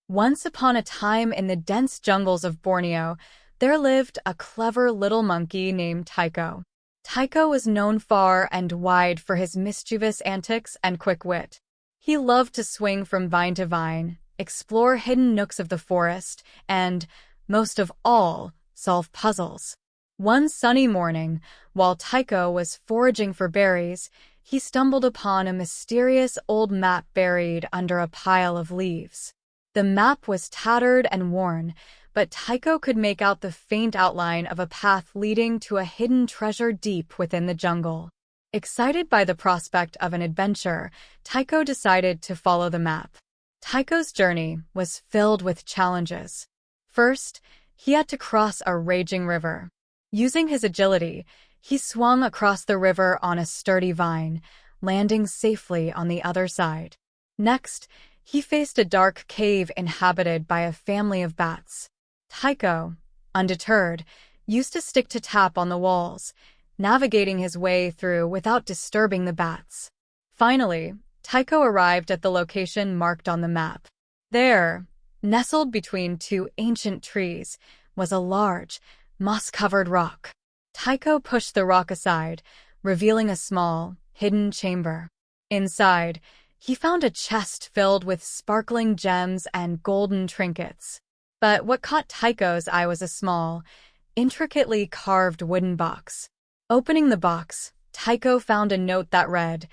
Once upon a time in the dense jungles of Borneo, there lived a clever little monkey named Tycho. Tycho was known far and wide for his mischievous antics and quick wit. He loved to swing from vine to vine, explore hidden nooks of the forest, and, most of all, solve puzzles. One sunny morning, while Tycho was foraging for berries, he stumbled upon a mysterious old map buried under a pile of leaves. The map was tattered and worn, but Tycho could make out the faint outline of a path leading to a hidden treasure deep within the jungle. Excited by the prospect of an adventure, Tycho decided to follow the map. Tycho's journey was filled with challenges. First, he had to cross a raging river. Using his agility, he swung across the river on a sturdy vine, landing safely on the other side. Next, he faced a dark cave inhabited by a family of bats. Tycho, undeterred, used to stick to tap on the walls, navigating his way through without disturbing the bats. Finally, Tycho arrived at the location marked on the map. There, nestled between two ancient trees, was a large, moss-covered rock. Tycho pushed the rock aside, revealing a small, hidden chamber. Inside, he found a chest filled with sparkling gems and golden trinkets. But what caught Tycho's eye was a small, intricately carved wooden box. Opening the box, Tycho found a note that read,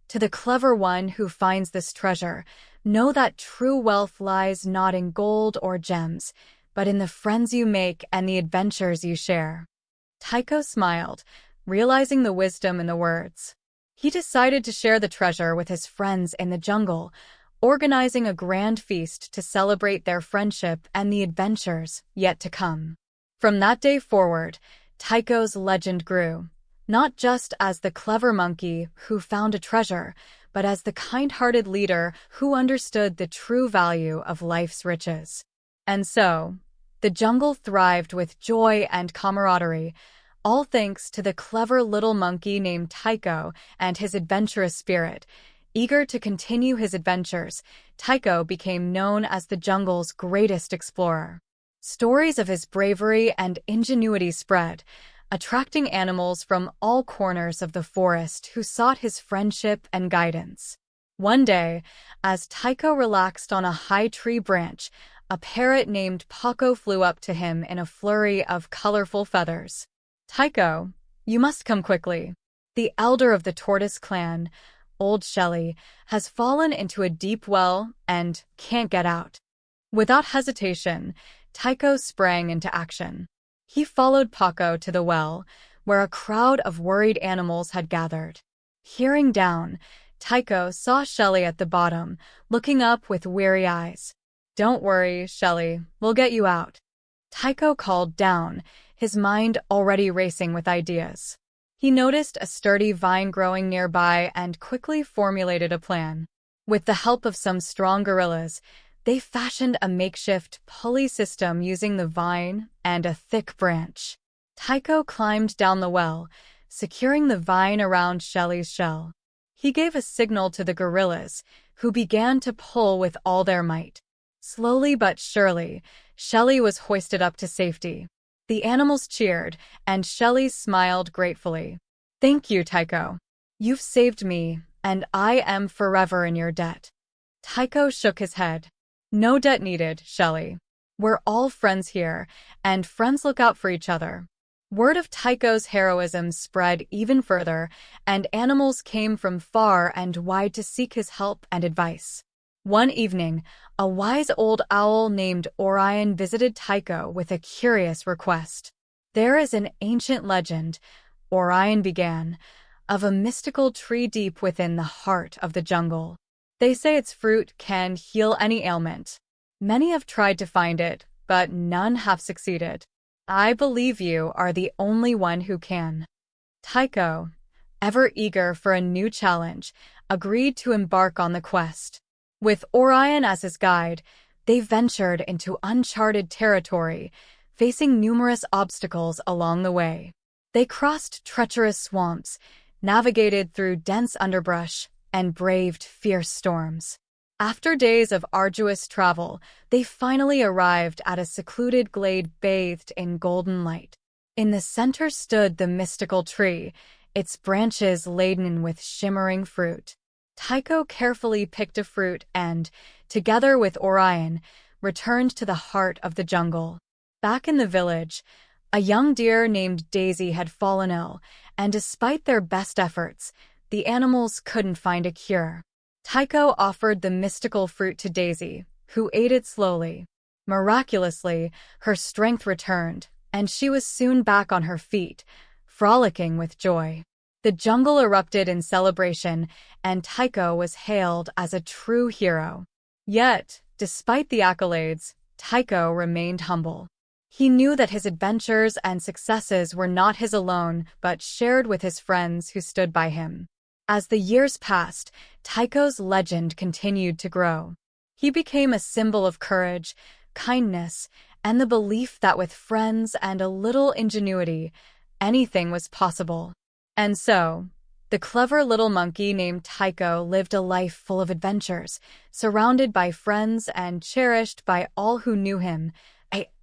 "To the clever one who finds this treasure, know that true wealth lies not in gold or gems, but in the friends you make and the adventures you share." Tycho smiled, realizing the wisdom in the words. He decided to share the treasure with his friends in the jungle, organizing a grand feast to celebrate their friendship and the adventures yet to come. From that day forward, Tycho's legend grew, not just as the clever monkey who found a treasure, but as the kind-hearted leader who understood the true value of life's riches. And so, the jungle thrived with joy and camaraderie, all thanks to the clever little monkey named Tycho and his adventurous spirit. Eager to continue his adventures, Tycho became known as the jungle's greatest explorer. Stories of his bravery and ingenuity spread, attracting animals from all corners of the forest who sought his friendship and guidance. One day, as Tycho relaxed on a high tree branch, a parrot named Paco flew up to him in a flurry of colorful feathers. "Tycho, you must come quickly. The elder of the tortoise clan, Old Shelly, has fallen into a deep well and can't get out." Without hesitation, Tycho sprang into action. He followed Paco to the well, where a crowd of worried animals had gathered. Peering down, Tycho saw Shelly at the bottom, looking up with weary eyes. "Don't worry, Shelly, we'll get you out," Tycho called down, his mind already racing with ideas. He noticed a sturdy vine growing nearby and quickly formulated a plan. With the help of some strong gorillas, they fashioned a makeshift pulley system using the vine and a thick branch. Tycho climbed down the well, securing the vine around Shelly's shell. He gave a signal to the gorillas, who began to pull with all their might. Slowly but surely, Shelly was hoisted up to safety. The animals cheered, and Shelly smiled gratefully. "Thank you, Tycho. You've saved me, and I am forever in your debt." Tycho shook his head. "No debt needed, Shelly. We're all friends here, and friends look out for each other." Word of Tycho's heroism spread even further, and animals came from far and wide to seek his help and advice. One evening, a wise old owl named Orion visited Tycho with a curious request. "There is an ancient legend," Orion began, "of a mystical tree deep within the heart of the jungle. They say its fruit can heal any ailment. Many have tried to find it, but none have succeeded. I believe you are the only one who can." Tycho, ever eager for a new challenge, agreed to embark on the quest. With Orion as his guide, they ventured into uncharted territory, facing numerous obstacles along the way. They crossed treacherous swamps, navigated through dense underbrush, and braved fierce storms. After days of arduous travel, they finally arrived at a secluded glade bathed in golden light. In the center stood the mystical tree, its branches laden with shimmering fruit. Tycho carefully picked a fruit and, together with Orion, returned to the heart of the jungle. Back in the village, a young deer named Daisy had fallen ill, and despite their best efforts, the animals couldn't find a cure. Tycho offered the mystical fruit to Daisy, who ate it slowly. Miraculously, her strength returned, and she was soon back on her feet, frolicking with joy. The jungle erupted in celebration, and Tycho was hailed as a true hero. Yet, despite the accolades, Tycho remained humble. He knew that his adventures and successes were not his alone, but shared with his friends who stood by him. As the years passed, Tycho's legend continued to grow. He became a symbol of courage, kindness, and the belief that with friends and a little ingenuity, anything was possible. And so, the clever little monkey named Tycho lived a life full of adventures, surrounded by friends and cherished by all who knew him.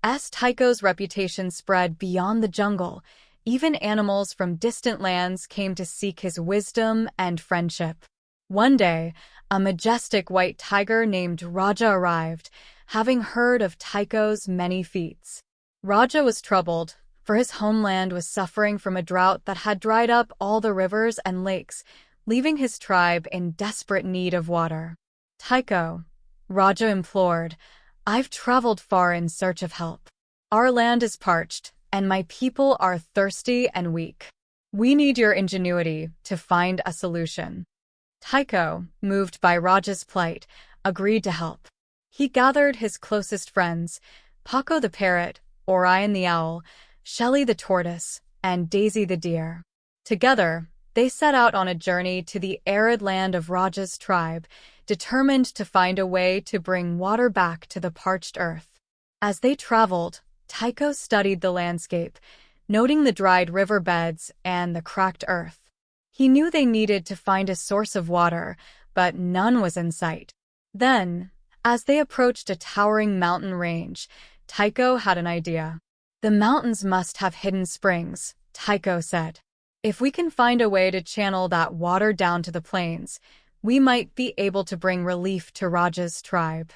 As Tycho's reputation spread beyond the jungle, even animals from distant lands came to seek his wisdom and friendship. One day, a majestic white tiger named Raja arrived, having heard of Tycho's many feats. Raja was troubled, for his homeland was suffering from a drought that had dried up all the rivers and lakes, leaving his tribe in desperate need of water. Tycho, Raja implored, "I've traveled far in search of help. Our land is parched, and my people are thirsty and weak. We need your ingenuity to find a solution." Tycho, moved by Raja's plight, agreed to help. He gathered his closest friends, Paco the parrot, Orion the owl, Shelley the tortoise, and Daisy the deer. Together, they set out on a journey to the arid land of Raja's tribe, determined to find a way to bring water back to the parched earth. As they traveled, Tycho studied the landscape, noting the dried riverbeds and the cracked earth. He knew they needed to find a source of water, but none was in sight. Then, as they approached a towering mountain range, Tycho had an idea. "The mountains must have hidden springs," Tycho said. "If we can find a way to channel that water down to the plains, we might be able to bring relief to Raja's tribe."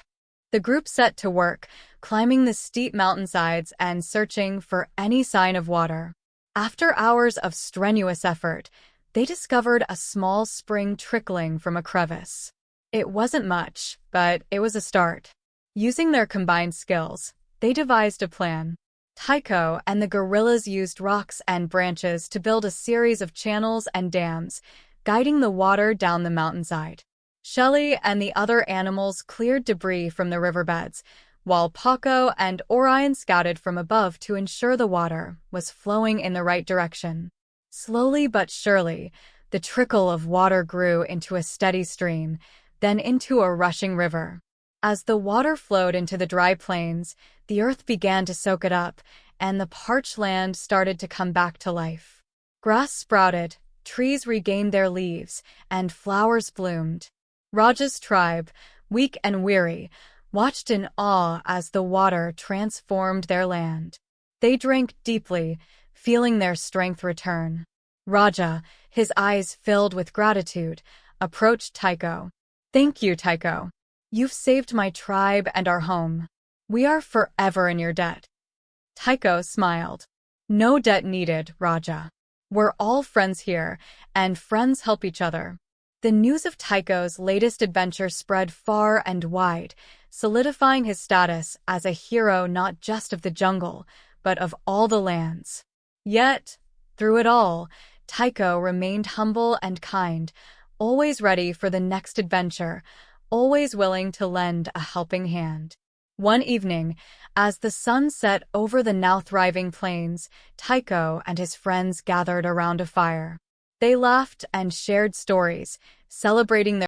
The group set to work, climbing the steep mountainsides and searching for any sign of water. After hours of strenuous effort, they discovered a small spring trickling from a crevice. It wasn't much, but it was a start. Using their combined skills, they devised a plan. Tycho and the gorillas used rocks and branches to build a series of channels and dams, guiding the water down the mountainside. Shelley and the other animals cleared debris from the riverbeds, while Paco and Orion scouted from above to ensure the water was flowing in the right direction. Slowly but surely, the trickle of water grew into a steady stream, then into a rushing river. As the water flowed into the dry plains, the earth began to soak it up, and the parched land started to come back to life. Grass sprouted, trees regained their leaves, and flowers bloomed. Raja's tribe, weak and weary, watched in awe as the water transformed their land. They drank deeply, feeling their strength return. Raja, his eyes filled with gratitude, approached Tycho. "Thank you, Tycho. You've saved my tribe and our home. We are forever in your debt." Tycho smiled. "No debt needed, Raja. We're all friends here, and friends help each other." The news of Tycho's latest adventure spread far and wide, solidifying his status as a hero not just of the jungle, but of all the lands. Yet, through it all, Tycho remained humble and kind, always ready for the next adventure, always willing to lend a helping hand. One evening, as the sun set over the now thriving plains, Tycho and his friends gathered around a fire. They laughed and shared stories, celebrating their